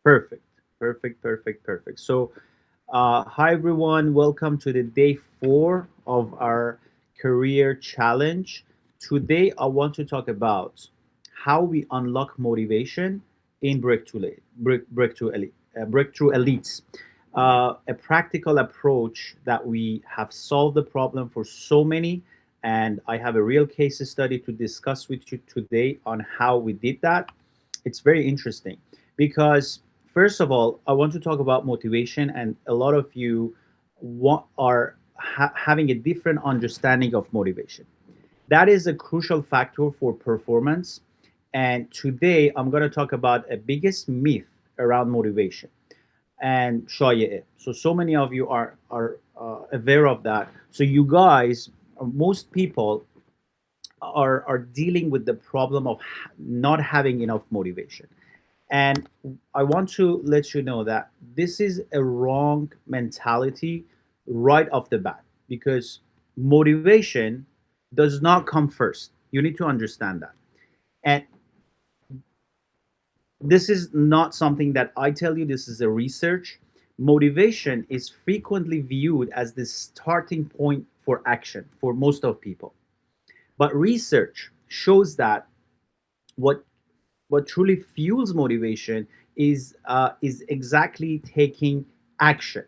Perfect, perfect. So, hi everyone, welcome to the day 4 of our career challenge. Today, I want to talk about how we unlock motivation in breakthrough elites. A practical approach that we have solved the problem for so many, and I have a real case study to discuss with you today on how we did that. It's very interesting because first of all, I want to talk about motivation, and a lot of you are having a different understanding of motivation. That is a crucial factor for performance. And today, I'm going to talk about a biggest myth around motivation and show you it. So many of you are aware of that. So you guys, most people are dealing with the problem of not having enough motivation. And I want to let you know that this is a wrong mentality right off the bat because motivation does not come first. You need to understand that. And this is not something that I tell you, this is a research. Motivation is frequently viewed as the starting point for action for most of people. But research shows that what what truly fuels motivation is exactly taking action,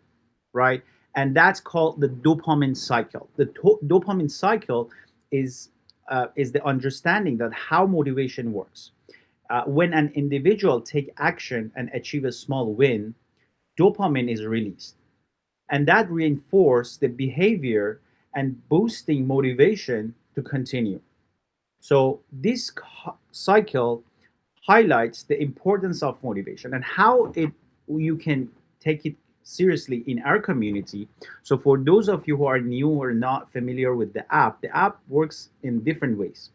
right? And that's called the dopamine cycle. The dopamine cycle is the understanding that how motivation works. When an individual take action and achieve a small win, dopamine is released, and that reinforces the behavior and boosting motivation to continue. So this cycle highlights the importance of motivation and how it you can take it seriously in our community. So for those of you who are new or not familiar with the app works in different ways.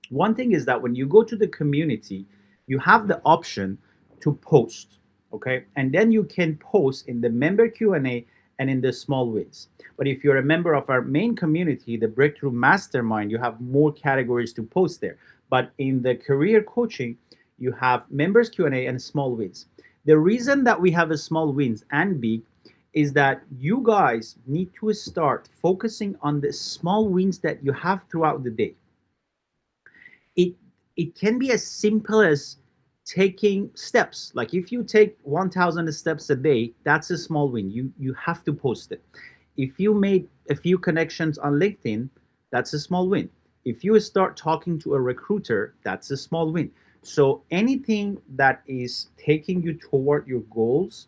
One thing is that when you go to the community, you have the option to post, okay? And then you can post in the member Q&A and in the small wins. But if you're a member of our main community, the Breakthrough Mastermind, you have more categories to post there. But in the career coaching, you have members Q&A and small wins. The reason that we have a small wins and big is that you guys need to start focusing on the small wins that you have throughout the day. it it can be as simple as taking steps. Like if you take 1000 steps a day, that's a small win. You have to post it. If you made a few connections on LinkedIn, that's a small win. If you start talking to a recruiter, that's a small win. So anything that is taking you toward your goals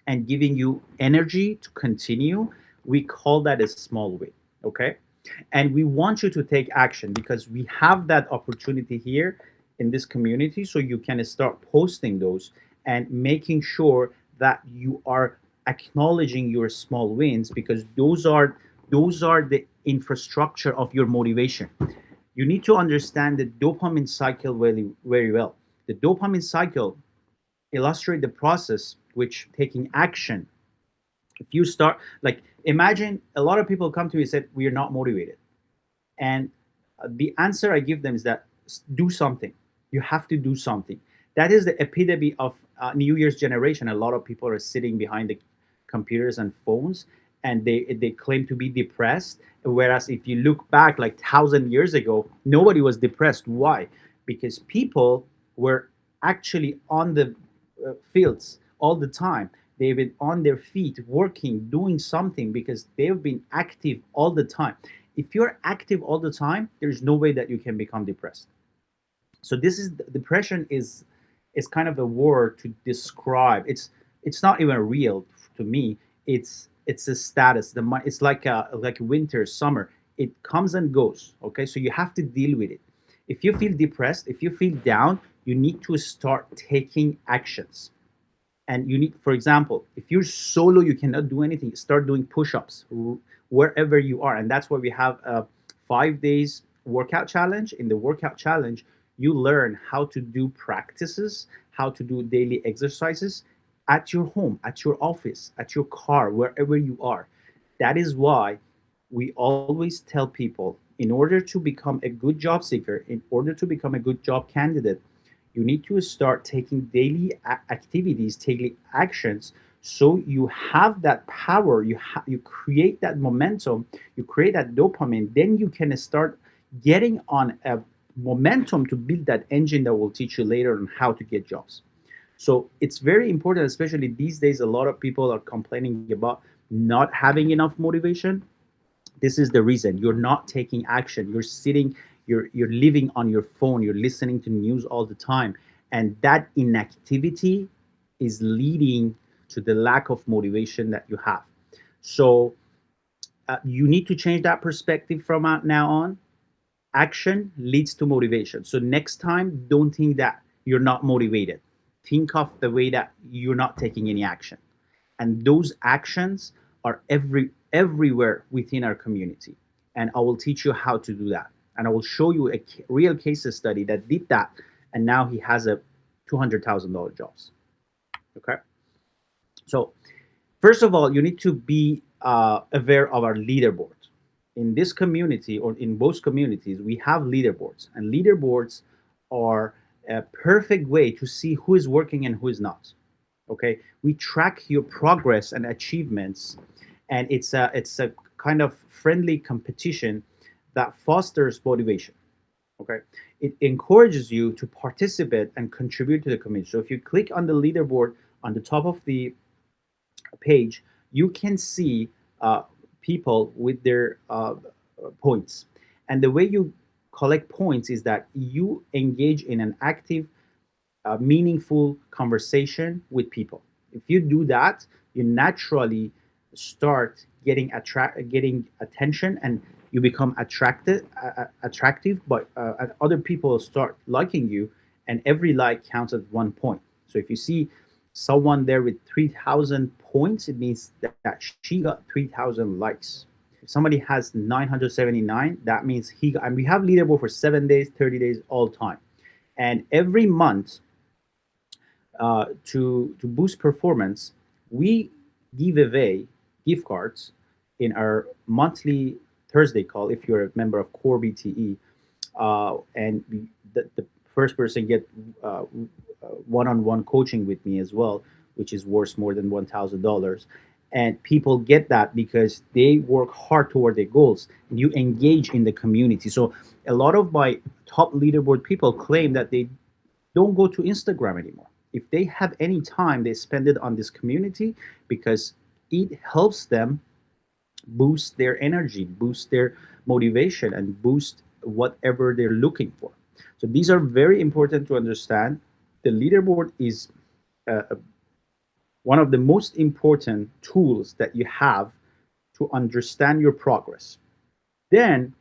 and giving you energy to continue, we call that a small win. Okay. And we want you to take action because we have that opportunity here in this community. So you can start posting those and making sure that you are acknowledging your small wins because those are the infrastructure of your motivation. You need to understand the dopamine cycle very well. The dopamine cycle illustrate the process which taking action. If you start, like, imagine a lot of people come to me and said we are not motivated, and the answer I give them is that do something. You have to do something. That is the epitome of New Year's generation. A lot of people are sitting behind the computers and phones, and they claim to be depressed. Whereas if you look back like 1,000 years ago, nobody was depressed. Why? Because people were actually on the fields all the time. They've been on their feet, working, doing something because they've been active all the time. If you're active all the time, there's no way that you can become depressed. So this is depression is kind of a word to describe. It's not even real to me. It's a status. It's like winter, summer. It comes and goes. Okay, so you have to deal with it. If you feel depressed, if you feel down, you need to start taking actions. And you need, for example, if you're solo, you cannot do anything, start doing push-ups wherever you are. And that's why we have a 5 days workout challenge. In the workout challenge, you learn how to do practices, how to do daily exercises at your home, at your office, at your car, wherever you are. That is why we always tell people, in order to become a good job seeker, in order to become a good job candidate, You need to start taking daily activities, daily actions, so you have that power. You create that momentum, you create that dopamine. Then you can start getting on a momentum to build that engine that will teach you later on how to get jobs. So it's very important, especially these days. A lot of people are complaining about not having enough motivation. This is the reason. You're not taking action. You're sitting, you're living on your phone, you're listening to news all the time, and that inactivity is leading to the lack of motivation that you have. So you need to change that perspective from now on. Action leads to motivation. So next time, don't think that you're not motivated. Think of the way that you're not taking any action, and those actions are everywhere within our community. And I will teach you how to do that, and I will show you a real case study that did that, and now he has a $200,000 jobs. Okay. So first of all, you need to be aware of our leaderboard. In this community, or in most communities, we have leaderboards, and leaderboards are a perfect way to see who is working and who is not. Okay, we track your progress and achievements, and it's a kind of friendly competition that fosters motivation. Okay, it encourages you to participate and contribute to the community. So if you click on the leaderboard on the top of the page, you can see people with their points. And the way you collect points is that you engage in an active, meaningful conversation with people. If you do that, you naturally start getting attention, and you become attractive. But other people start liking you, and every like counts as 1 point. So if you see someone there with 3,000 points, it means that she got 3,000 likes. If somebody has 979, that means he got, and we have leaderboard for 7 days, 30 days, all time. And every month, to boost performance, we give away gift cards in our monthly Thursday call. If you're a member of Core BTE, and the first person get one-on-one coaching with me as well, which is worth more than $1,000. And people get that because they work hard toward their goals, and you engage in the community. So a lot of my top leaderboard people claim that they don't go to Instagram anymore. If they have any time, they spend it on this community because it helps them boost their energy, boost their motivation, and boost whatever they're looking for. So these are very important to understand. The leaderboard is uh, one of the most important tools that you have to understand your progress. Then,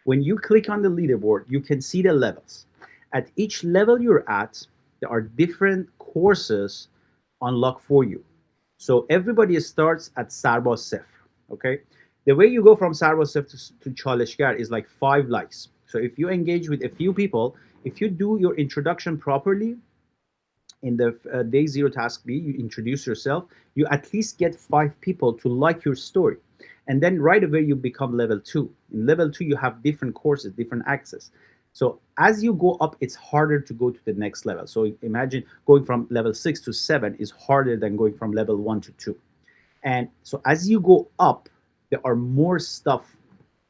when you click on the leaderboard, you can see the levels. At each level you're at, there are different courses unlocked for you. So everybody starts at Sarba Sef. Okay, the way you go from Sarba Sef to Chaleshgar is like 5 likes. So if you engage with a few people, if you do your introduction properly, in the day zero task B, you introduce yourself, you at least get 5 people to like your story. And then right away, you become level 2. In level 2, you have different courses, different access. So as you go up, it's harder to go to the next level. So imagine going from level 6 to 7 is harder than going from level 1 to 2. And so as you go up, there are more stuff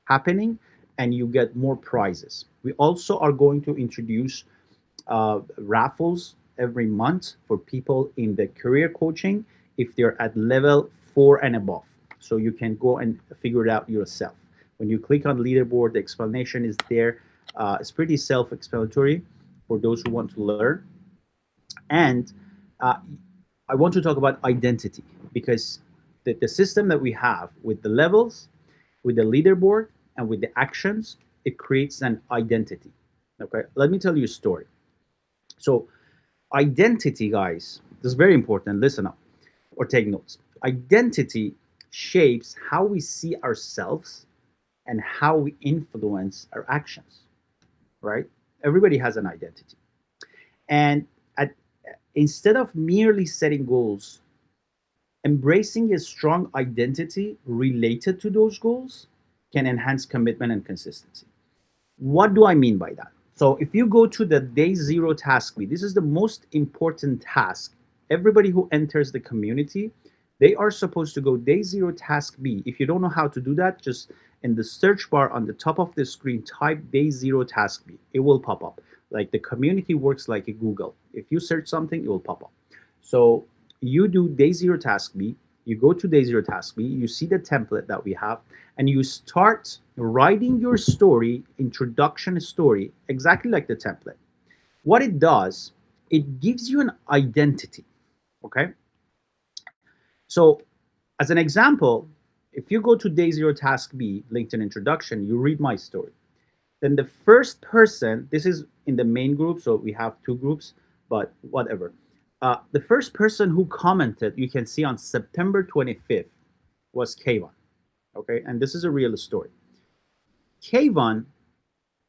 happening, and you get more prizes. We also are going to introduce raffles every month for people in the career coaching if they're at level 4 and above. So you can go and figure it out yourself. When you click on leaderboard, the explanation is there. It's pretty self-explanatory for those who want to learn. And uh, I want to talk about identity, because the system that we have with the levels, with the leaderboard, and with the actions, it creates an identity. Okay, let me tell you a story. So identity, guys, this is very important. Listen up or take notes. Identity shapes how we see ourselves and how we influence our actions, right? Everybody has an identity. And at, instead of merely setting goals, embracing a strong identity related to those goals can enhance commitment and consistency. What do I mean by that? So if you go to the day zero task B, this is the most important task. Everybody who enters the community, they are supposed to go day zero task B. If you don't know how to do that, just in the search bar on the top of the screen, type day zero task B. It will pop up. Like the community works like a Google. If you search something, it will pop up. So you do day zero task B, you go to day zero task B, you see the template that we have, and you start writing your story, introduction story, exactly like the template. What it does, it gives you an identity. Okay. So, as an example, if you go to day zero task B, LinkedIn introduction, you read my story. Then the first person, this is in the main group, so we have two groups, but whatever. The first person who commented, you can see on September 25th, was Kayvon. Okay, and this is a real story. Kayvon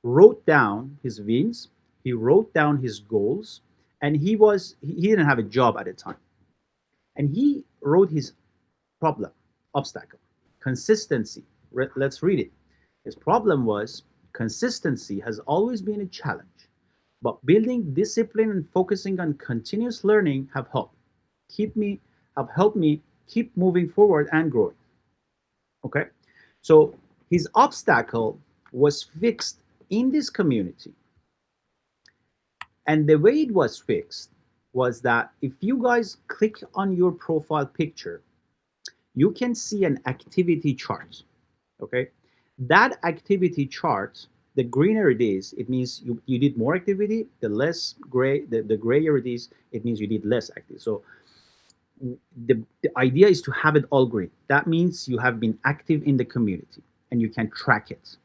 wrote down his wins, he wrote down his goals, and he didn't have a job at the time. And he wrote his problem, obstacle, consistency. Let's read it. His problem was consistency has always been a challenge, but building discipline and focusing on continuous learning have helped me keep moving forward and growing. Okay, so his obstacle was fixed in this community, and the way it was fixed was that if you guys click on your profile picture, you can see an activity chart. Okay, that activity chart, the greener it is, it means you did more activity. The less gray, the grayer it is, it means you did less activity. So the idea is to have it all green. That means you have been active in the community and you can track it.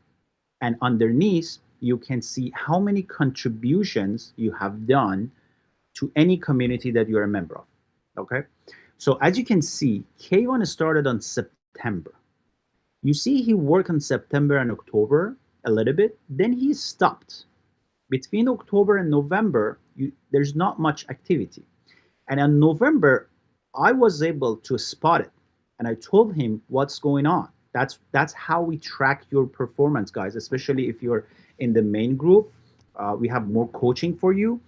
And underneath, you can see how many contributions you have done to any community that you're a member of. Okay. So as you can see, K1 started on September. You see, he worked on September and October a little bit, then he stopped. Between October and November, there's not much activity. And in November, I was able to spot it, and I told him what's going on. That's how we track your performance, guys. Especially if you're in the main group, we have more coaching for you.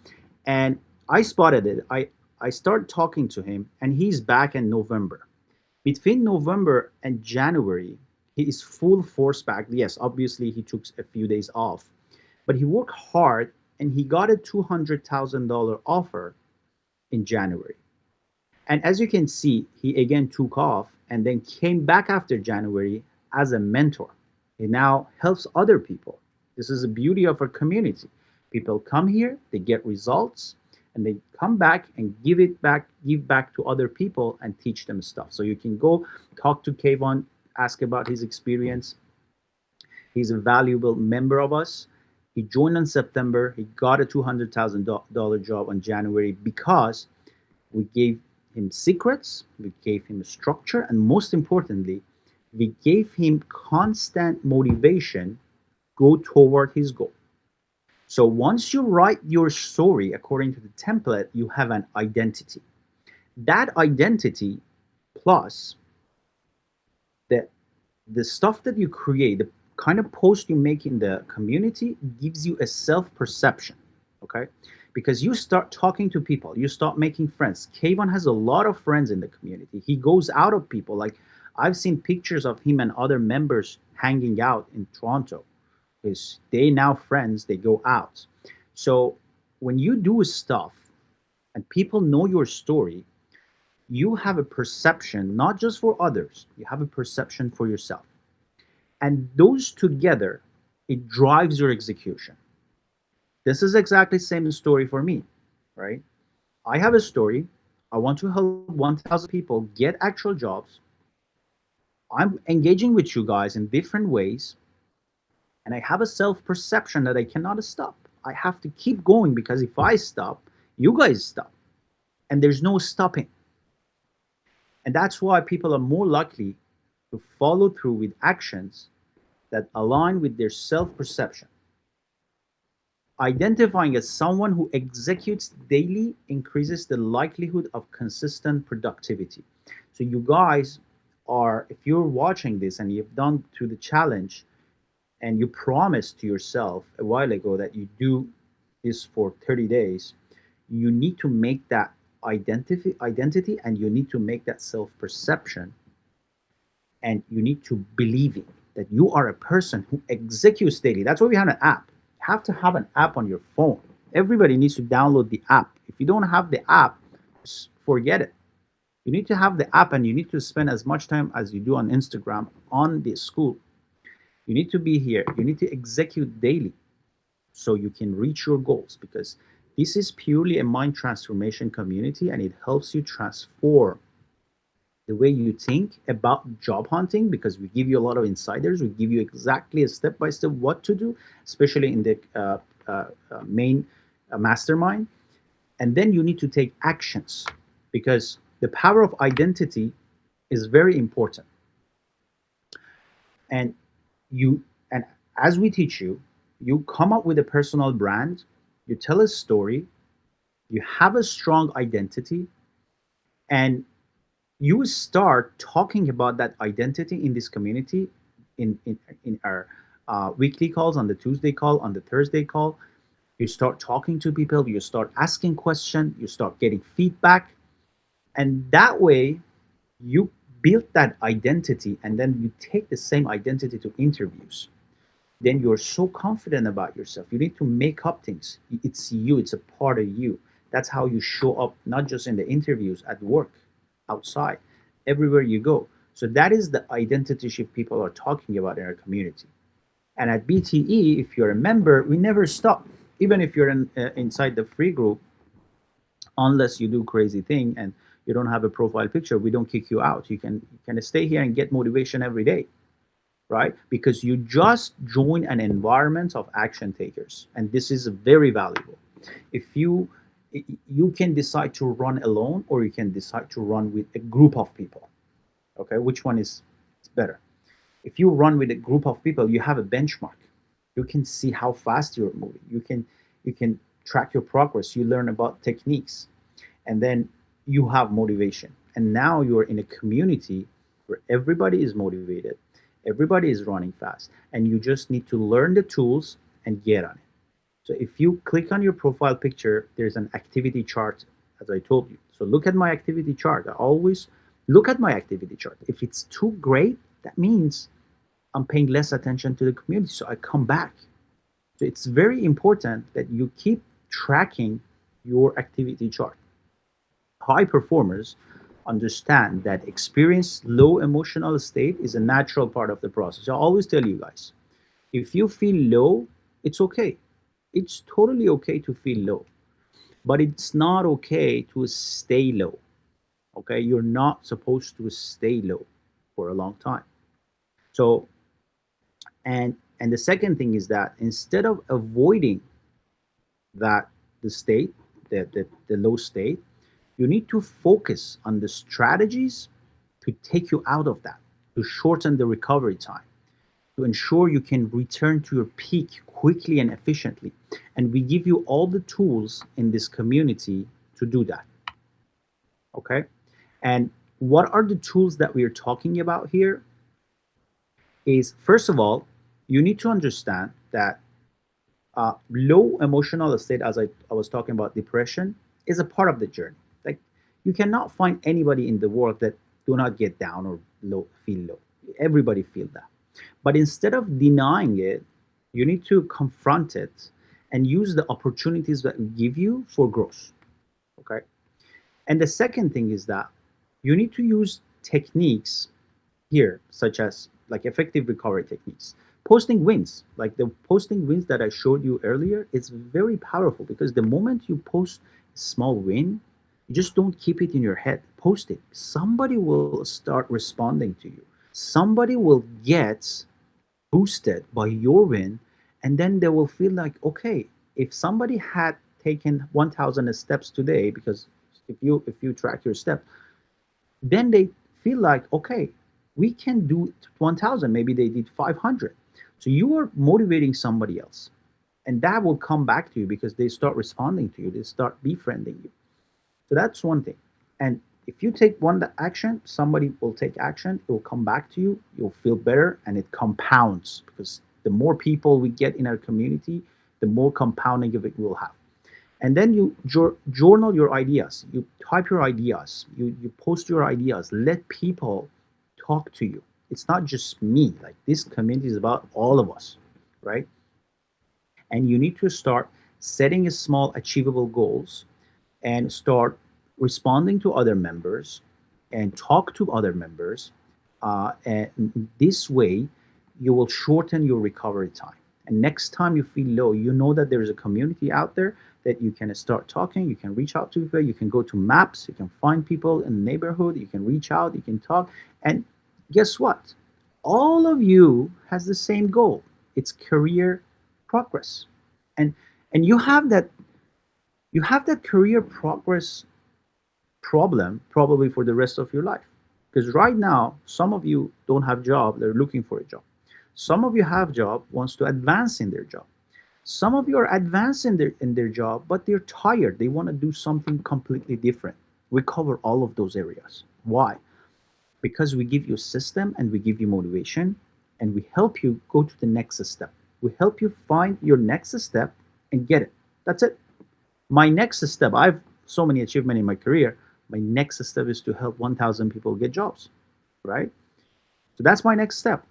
And I spotted it. I started talking to him, and he's back in November. Between November and January, he is full force back. Yes, obviously he took a few days off, but he worked hard and he got a $200,000 offer in January. And as you can see, he again took off and then came back after January as a mentor. He now helps other people. This is the beauty of our community. People come here, they get results, and they come back and give back to other people and teach them stuff. So you can go talk to Kayvon, ask about his experience. He's a valuable member of us. He joined in September. He got a $200,000 job in January because we gave him secrets, we gave him a structure, and most importantly, we gave him constant motivation go toward his goal. So once you write your story according to the template, you have an identity. That identity plus the the stuff that you create, the kind of post you make in the community gives you a self-perception. Okay, because you start talking to people, you start making friends. Kayvon has a lot of friends in the community. He goes out of people. Like I've seen pictures of him and other members hanging out in Toronto because they now friends, they go out. So when you do stuff and people know your story, you have a perception not just for others, you have a perception for yourself. And those together, it drives your execution. This is exactly the same story for me, right? I have a story. I want to help 1,000 people get actual jobs. I'm engaging with you guys in different ways, and I have a self perception that I cannot stop. I have to keep going because if I stop, you guys stop, and there's no stopping. And that's why people are more likely to follow through with actions that align with their self perception. Identifying as someone who executes daily increases the likelihood of consistent productivity. So, you guys are, if you're watching this and you've done through the challenge, and you promised to yourself a while ago that you do this for 30 days, you need to make that identity, and you need to make that self perception, and you need to believe it that you are a person who executes daily. That's why we have an app. You have to have an app on your phone. Everybody needs to download the app. If you don't have the app, just forget it. You need to have the app, and you need to spend as much time as you do on Instagram on the school. You need to be here. You need to execute daily so you can reach your goals, because this is purely a mind transformation community, and it helps you transform the way you think about job hunting, because we give you a lot of insiders. We give you exactly a step by step what to do, especially in the main mastermind. And then you need to take actions, because the power of identity is very important. And you and as we teach you, you come up with a personal brand, you tell a story, you have a strong identity, and you start talking about that identity in this community, in our weekly calls, on the Tuesday call, on the Thursday call. You start talking to people, you start asking questions, you start getting feedback, and that way you build that identity, and then you take the same identity to interviews. Then you're so confident about yourself. You need to make up things. It's you, it's a part of you. That's how you show up, not just in the interviews, at work, outside, everywhere you go. So that is the identity shift people are talking about in our community. And at BTE, if you're a member, we never stop. Even if you're inside the free group, unless you do crazy thing and you don't have a profile picture, we don't kick you out. You can stay here and get motivation every day, right? Because you just join an environment of action takers, and this is very valuable. If you can decide to run alone, or you can decide to run with a group of people. Okay, which one is better? If you run with a group of people, you have a benchmark. You can see how fast you're moving. You can track your progress. You learn about techniques, and then you have motivation. And now you're in a community where everybody is motivated, everybody is running fast, and you just need to learn the tools and get on it. So if you click on your profile picture, there's an activity chart, as I told you. So look at my activity chart. I always look at my activity chart. If it's too great, that means I'm paying less attention to the community. So I come back. So it's very important that you keep tracking your activity chart. High performers understand that experience low emotional state is a natural part of the process. I always tell you guys, if you feel low, it's okay. It's totally okay to feel low, but it's not okay to stay low. Okay, you're not supposed to stay low for a long time. So, and the second thing is that instead of avoiding that the state, the low state, you need to focus on the strategies to take you out of that, to shorten the recovery time, to ensure you can return to your peak quickly and efficiently. And we give you all the tools in this community to do that. Okay? And what are the tools that we are talking about here? Is first of all, you need to understand that low emotional state, as I was talking about depression, is a part of the journey. Like, you cannot find anybody in the world that do not get down or low, feel low. Everybody feel that. But instead of denying it, you need to confront it and use the opportunities that we give you for growth. Okay. And the second thing is that you need to use techniques here, such as like effective recovery techniques. Posting wins, like the posting wins that I showed you earlier, is very powerful, because the moment you post a small win, you just don't keep it in your head. Post it. Somebody will start responding to you. Somebody will get boosted by your win, and then they will feel like, okay, if somebody had taken 1,000 steps today, because if you track your steps, then they feel like, okay, we can do 1,000. Maybe they did 500. So you are motivating somebody else, and that will come back to you because they start responding to you, they start befriending you. So that's one thing. And if you take one action, somebody will take action, it will come back to you, you'll feel better, and it compounds, because The more people we get in our community, the more compounding of it we'll have. And then you journal your ideas. You type your ideas. You post your ideas. Let people talk to you. It's not just me. Like, this community is about all of us, right? And you need to start setting small achievable goals and start responding to other members and talk to other members. And this way, you will shorten your recovery time. And next time you feel low, you know that there is a community out there that you can start talking. You can reach out to people. You can go to maps. You can find people in the neighborhood. You can reach out. You can talk. And guess what? All of you has the same goal. It's career progress. And and you have that career progress problem probably for the rest of your life. Because right now, some of you don't have job, they're looking for a job. Some of you have job, wants to advance in their job. Some of you are advanced in their job, but they're tired. They want to do something completely different. We cover all of those areas. Why? Because we give you a system and we give you motivation and we help you go to the next step. We help you find your next step and get it. That's it. My next step, I've so many achievements in my career. My next step is to help 1,000 people get jobs, right? So that's my next step.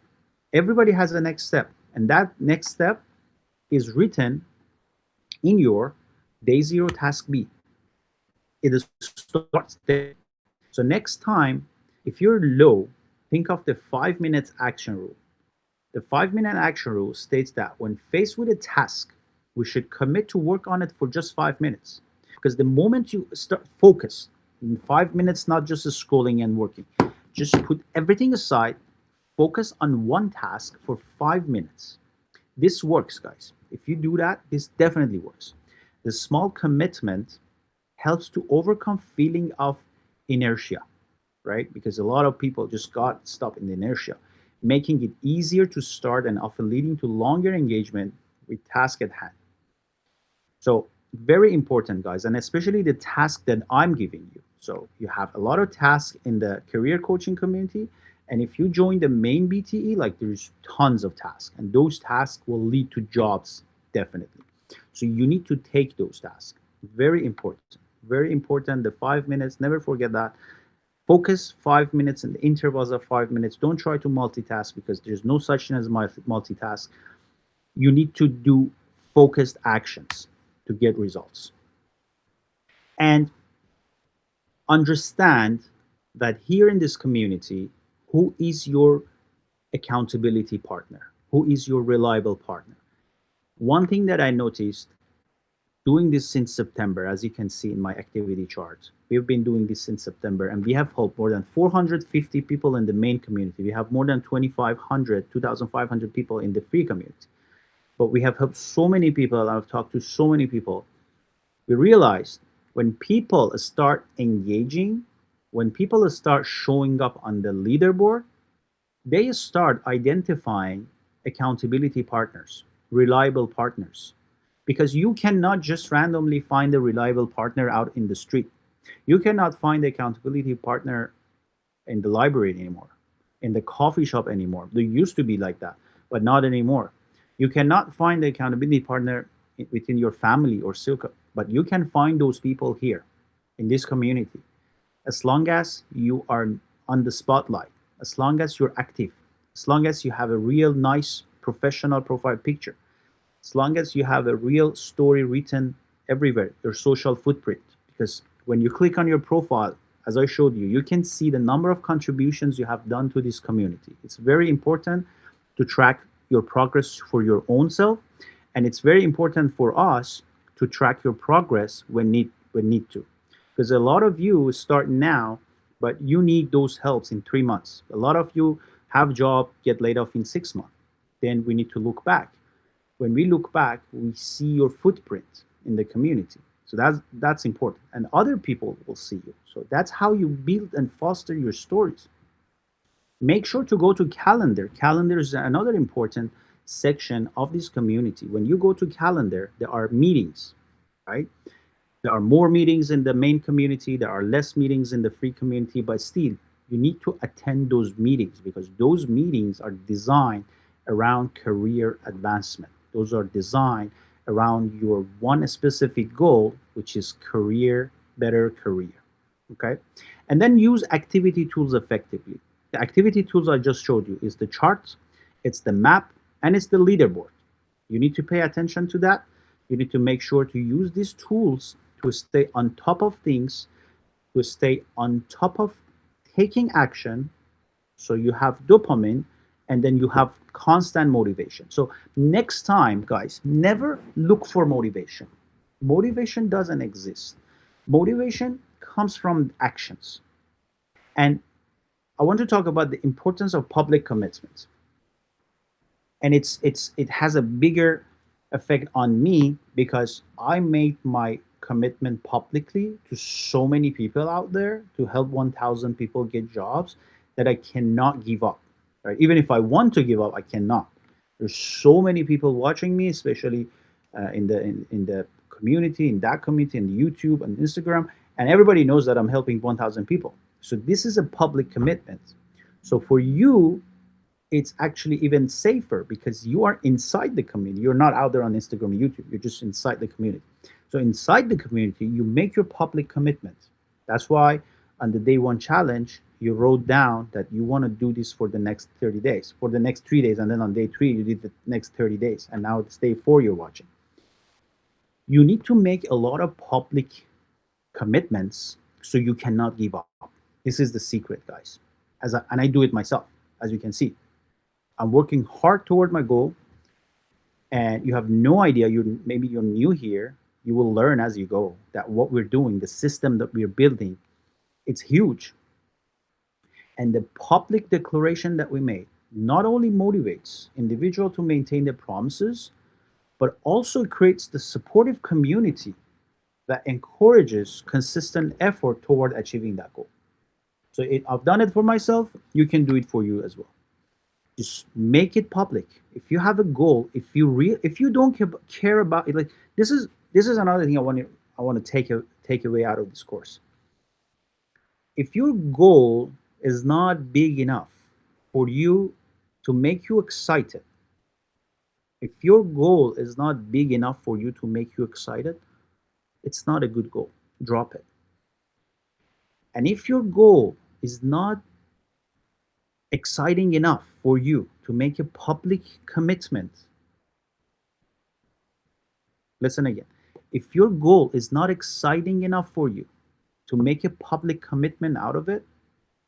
Everybody has a next step, and that next step is written in your day zero task B. It starts there. So next time, if you're low, think of the 5 minutes action rule. The 5 minute action rule states that when faced with a task, we should commit to work on it for just 5 minutes. Because the moment you start focus, in 5 minutes, not just scrolling and working, just put everything aside, focus on one task for 5 minutes. This works, guys. If you do that, this definitely works. The small commitment helps to overcome feeling of inertia, right? Because a lot of people just got stuck in the inertia, making it easier to start and often leading to longer engagement with task at hand. So very important, guys, and especially the task that I'm giving you. So you have a lot of tasks in the career coaching community, and if you join the main BTE, like, there's tons of tasks, and those tasks will lead to jobs definitely. So you need to take those tasks. Very important. Very important. The 5 minutes, never forget that. Focus 5 minutes in the intervals of 5 minutes. Don't try to multitask because there's no such thing as multitask. You need to do focused actions to get results. And understand that here in this community, who is your accountability partner? Who is your reliable partner? One thing that I noticed doing this since September, as you can see in my activity chart, we've been doing this since September, and we have helped more than 450 people in the main community. We have more than 2,500 people in the free community. But we have helped so many people, I've talked to so many people. We realized when people start engaging, when people start showing up on the leaderboard, they start identifying accountability partners, reliable partners. Because you cannot just randomly find a reliable partner out in the street. You cannot find the accountability partner in the library anymore, in the coffee shop anymore. They used to be like that, but not anymore. You cannot find the accountability partner within your family or circle, but you can find those people here in this community. As long as you are on the spotlight, as long as you're active, as long as you have a real nice professional profile picture, as long as you have a real story written everywhere, your social footprint. Because when you click on your profile, as I showed you, you can see the number of contributions you have done to this community. It's very important to track your progress for your own self, and it's very important for us to track your progress when need to. Because a lot of you start now, but you need those helps in 3 months. A lot of you have job, get laid off in 6 months. Then we need to look back. When we look back, we see your footprint in the community. So that's important. And other people will see you. So that's how you build and foster your stories. Make sure to go to calendar. Calendar is another important section of this community. When you go to calendar, there are meetings, right? There are more meetings in the main community. There are less meetings in the free community, but still, you need to attend those meetings because those meetings are designed around career advancement. Those are designed around your one specific goal, which is career, better career. Okay? And then use activity tools effectively. The activity tools I just showed you is the chart, it's the map, and it's the leaderboard. You need to pay attention to that. You need to make sure to use these tools to stay on top of things, to stay on top of taking action. So you have dopamine and then you have constant motivation. So next time, guys, never look for motivation. Motivation doesn't exist. Motivation comes from actions. And I want to talk about the importance of public commitments. And it has a bigger effect on me because I made my commitment publicly to so many people out there to help 1,000 people get jobs that I cannot give up. Right? Even if I want to give up, I cannot. There's so many people watching me, especially in the community, in that community, in YouTube and Instagram, and everybody knows that I'm helping 1,000 people. So this is a public commitment. So for you, it's actually even safer because you are inside the community. You're not out there on Instagram and YouTube. You're just inside the community. So inside the community, you make your public commitment. That's why on the day one challenge, you wrote down that you want to do this for the next 30 days, for the next 3 days. And then on day three, you did the next 30 days. And now it's day four you're watching. You need to make a lot of public commitments so you cannot give up. This is the secret, guys. And I do it myself, as you can see. I'm working hard toward my goal, and you have no idea. Maybe you're new here. You will learn as you go that what we're doing, the system that we're building, it's huge. And the public declaration that we made not only motivates individual to maintain their promises, but also creates the supportive community that encourages consistent effort toward achieving that goal. So I've done it for myself. You can do it for you as well. Just make it public. If you have a goal, if you don't care about it, like this is another thing I want to take away out of this course. If your goal is not big enough for you to make you excited, if your goal is not big enough for you to make you excited, it's not a good goal. Drop it. And if your goal is not exciting enough for you to make a public commitment, listen again. If your goal is not exciting enough for you to make a public commitment out of it,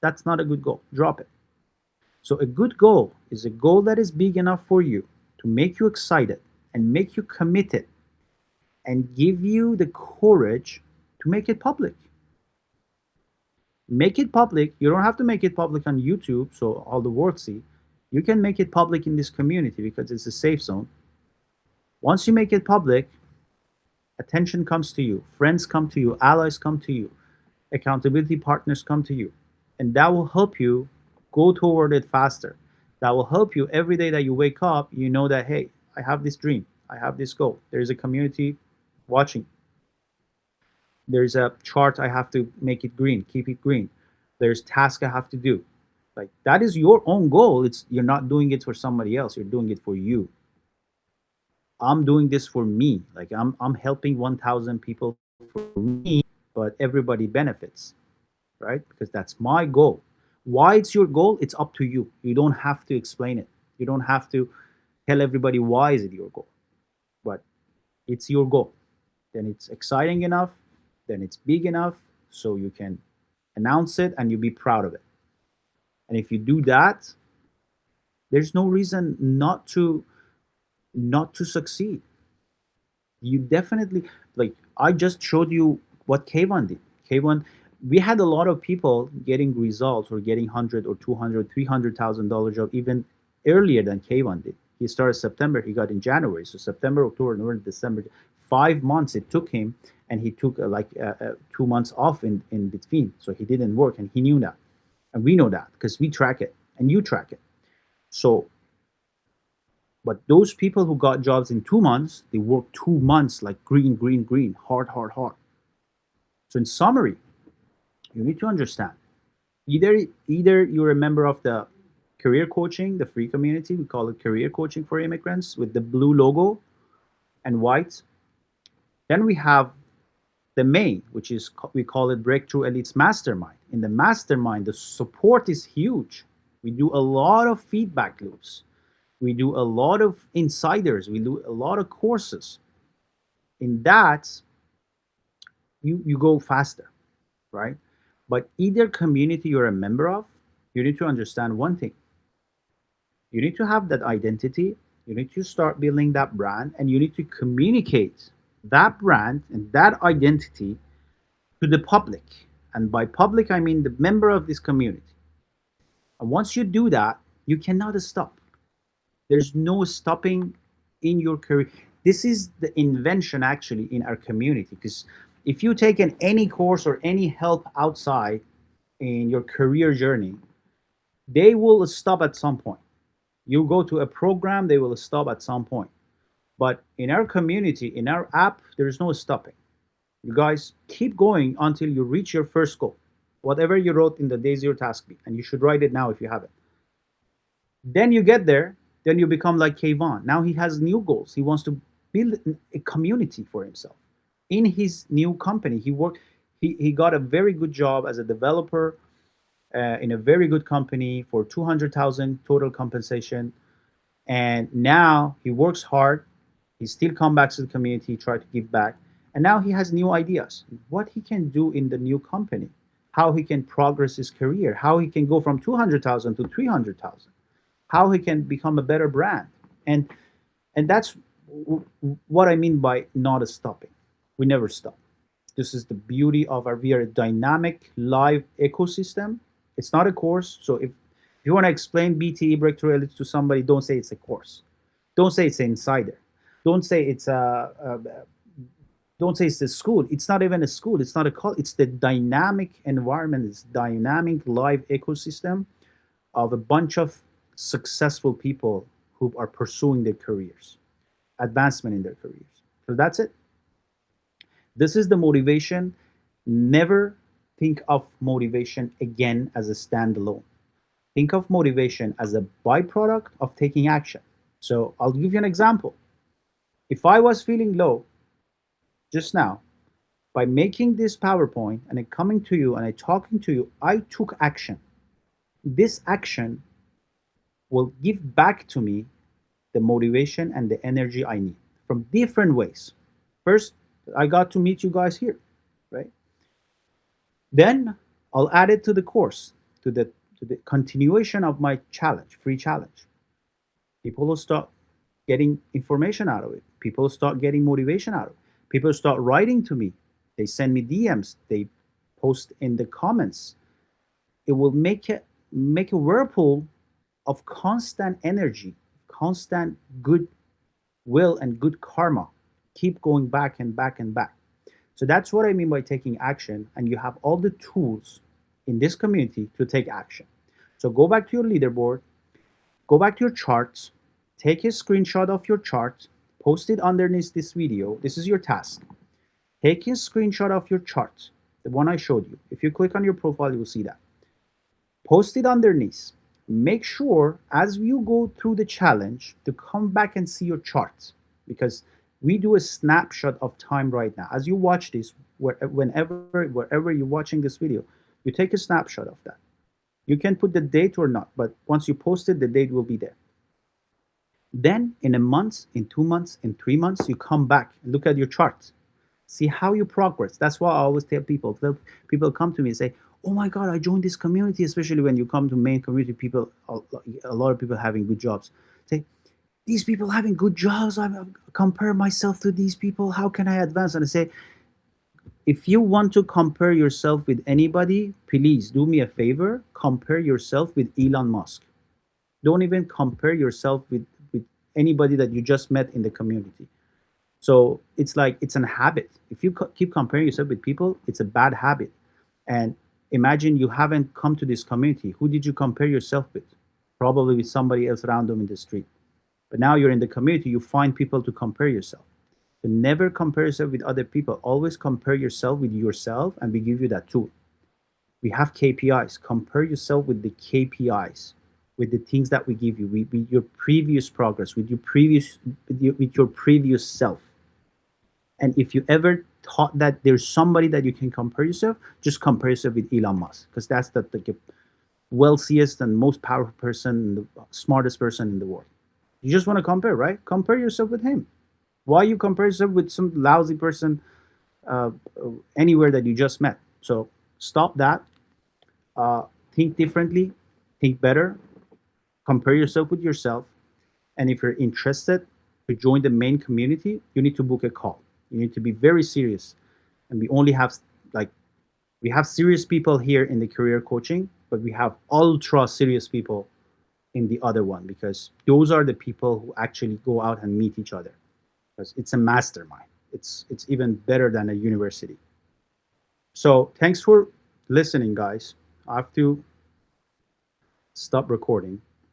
that's not a good goal. Drop it. So a good goal is a goal that is big enough for you to make you excited and make you committed and give you the courage to make it public. Make it public. You don't have to make it public on YouTube so all the world see. You can make it public in this community because it's a safe zone. Once you make it public, attention comes to you, friends come to you, allies come to you, accountability partners come to you, and that will help you go toward it faster. That will help you every day that you wake up, you know that, hey, I have this dream, I have this goal. There's a community watching. There's a chart, I have to make it green, keep it green. There's task I have to do. Like that is your own goal. You're not doing it for somebody else. You're doing it for you. I'm doing this for me. Like I'm helping 1,000 people for me, but everybody benefits, right? Because that's my goal. Why it's your goal? It's up to you. You don't have to explain it. You don't have to tell everybody why is it your goal. But it's your goal. Then it's exciting enough, then it's big enough so you can announce it and you be proud of it. And if you do that, there's no reason not to succeed. You definitely, like I just showed you what K1 did. K1, we had a lot of people getting results or getting 100 or 200, $300,000 job even earlier than K1 did. He started September, he got in January. So September, October, November, December, 5 months it took him, and he took 2 months off in between. So he didn't work, and he knew that. And we know that because we track it and you track it. So, but those people who got jobs in 2 months, they worked 2 months like green, green, green, hard, hard, hard. So in summary, you need to understand either you're a member of the career coaching, the free community. We call it career coaching for immigrants with the blue logo and white. Then we have the main, which is we call it Breakthrough Elites Mastermind. In the mastermind, the support is huge. We do a lot of feedback loops. We do a lot of insiders. We do a lot of courses. In that, you go faster, right? But either community you're a member of, you need to understand one thing. You need to have that identity. You need to start building that brand, and you need to communicate that brand and that identity to the public. And by public, I mean the member of this community. And once you do that, you cannot stop. There's no stopping in your career. This is the invention actually in our community. Because if you take any course or any help outside in your career journey, they will stop at some point. You go to a program, they will stop at some point. But in our community, in our app, there is no stopping. You guys keep going until you reach your first goal, whatever you wrote in the day zero task beat, and you should write it now if you haven't. Then you get there, then you become like Kayvon. Now he has new goals. He wants to build a community for himself. In his new company, he got a very good job as a developer in a very good company for 200,000 total compensation. And now he works hard. He still comes back to the community, try to give back. And now he has new ideas, what he can do in the new company, how he can progress his career, how he can go from 200,000 to 300,000, how he can become a better brand. And that's what I mean by not stopping. We never stop. This is the beauty of we are a dynamic live ecosystem. It's not a course. So if you want to explain BTE Breakthrough Elites to somebody, don't say it's a course. Don't say it's an insider. Don't say it's don't say it's a school. It's not even a school. It's not a college. It's the dynamic environment. It's dynamic live ecosystem of a bunch of successful people who are pursuing their careers, advancement in their careers. So that's it. This is the motivation. Never think of motivation again as a standalone. Think of motivation as a byproduct of taking action. So I'll give you an example. If I was feeling low just now, by making this PowerPoint and it coming to you and I talking to you, I took action. This action will give back to me the motivation and the energy I need from different ways. First, I got to meet you guys here, right? Then I'll add it to the course, to the continuation of my challenge, free challenge. People will start getting information out of it. People start getting motivation out of it. People start writing to me. They send me DMs. They post in the comments. It will make a whirlpool of constant energy, constant good will and good karma. Keep going back and back and back. So that's what I mean by taking action. And you have all the tools in this community to take action. So go back to your leaderboard, go back to your charts, take a screenshot of your chart, post it underneath this video. This is your task. Take a screenshot of your chart, the one I showed you. If you click on your profile, you will see that. Post it underneath. Make sure as you go through the challenge to come back and see your chart, because we do a snapshot of time right now. As you watch this, wherever you're watching this video, you take a snapshot of that. You can put the date or not, but once you post it, the date will be there. Then in a month, in 2 months, in 3 months, you come back and look at your chart. See how you progress. That's why I always tell people. People come to me and say, oh my God, I joined this community, especially when you come to main community people, a lot of people having good jobs. Say, these people having good jobs, I compare myself to these people. How can I advance? And I say, if you want to compare yourself with anybody, please do me a favor, compare yourself with Elon Musk. Don't even compare yourself with anybody that you just met in the community. So it's like, it's a habit. If you keep comparing yourself with people, it's a bad habit. And imagine you haven't come to this community. Who did you compare yourself with? Probably with somebody else random in the street. But now you're in the community, you find people to compare yourself. So never compare yourself with other people. Always compare yourself with yourself, and we give you that tool. We have KPIs. Compare yourself with the KPIs. with the things that we give you, with your previous progress, with your previous, with your previous self. And if you ever thought that there's somebody that you can compare yourself, just compare yourself with Elon Musk, because that's the wealthiest and most powerful person, the smartest person in the world. You just want to compare, right? Compare yourself with him. Why you compare yourself with some lousy person uh, anywhere that you just met? So stop that. Uh, think differently. Think better. Compare yourself with yourself. And if you're interested to join the main community, you need to book a call. You need to be very serious. And we only have like we have serious people here in the career coaching, but we have ultra serious people in the other one, because those are the people who actually go out and meet each other. Because it's a mastermind. It's even better than a university. So thanks for listening, guys. I have to stop recording.